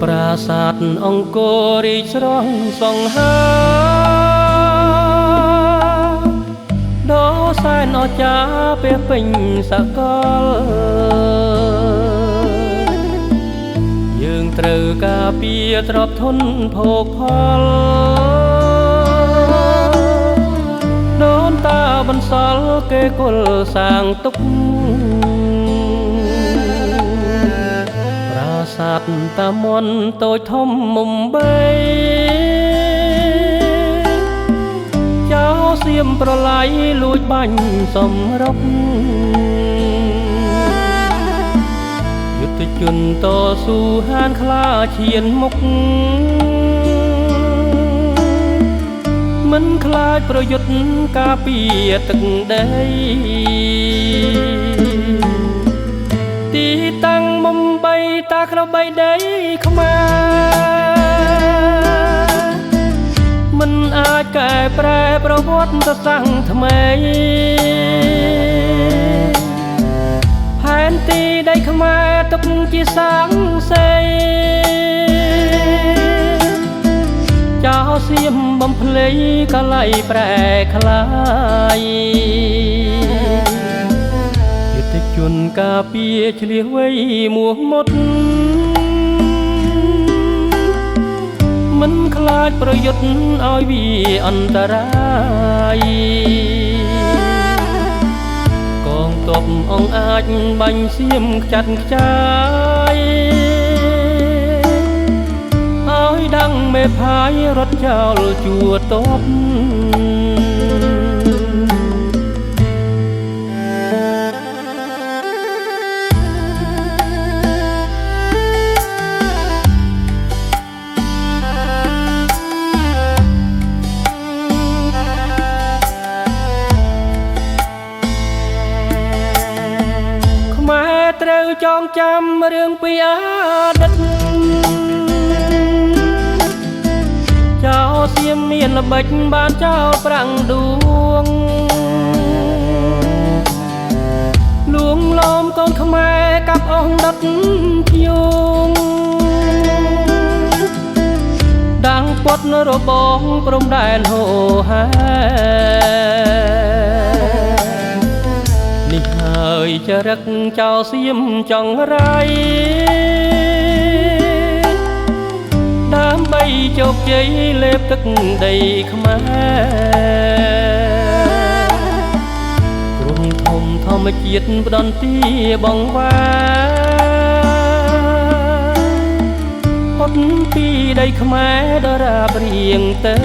ប្រាសាទអង្គររីកស្រស់សង្ហាដ៏សែនអស្ចារ្យពាសពេញសកលយើងត្រូវការពារទ្រព្យធនភោគផលដូនតាបន្សល់គេគុលសាងទុកប្រាសាទតាមន់តូចធំមុំបីចៅសៀមប្រឡាយលួចបាញ់សំរុកយុទ្ធជនតស៊ូហានខ្លាឈានមុខមិនខ្លាចប្រយុទ្ធការពារទឹកដីទីតាំងមុំបីតាក្របីដីខ្មែរមិនអាចកែប្រែប្រវត្តិសាស្ត្រថ្មីផែនទីដីខ្មែរទុកជាសាំងសេយចៅសៀមបំភ្លៃកលៃប្រែខ្លាយយុទ្ធជនការពារឆ្លៀសវៃមួសមុតមិនខ្លាចប្រយុទ្ធឲ្យវាអន្តរាយកងទ័ពអង្គអាចបាញ់សៀមខ្ចាត់ខ្ចាយឲ្យដឹងមេផាយរត់ចោលជួរទ័ពខ្មែរត្រូវចងចាំរឿងពីអតីតចៅសៀមមានល្បិចបានចោលប្រាំងដួងលួងលោមកូនខ្មែរកាប់អស់ដុតភៀងដាំងពត់របងព្រំដែនហូហែនេះហើយចរិតចៅសៀមចង្រៃដើម្បីជោគជ័យលេបទឹកដីខ្មែរក្រុមធំធម្មជាតិផ្ដន់ទីបងវាផុតពីដីខ្មែរដរាបរៀងទៅ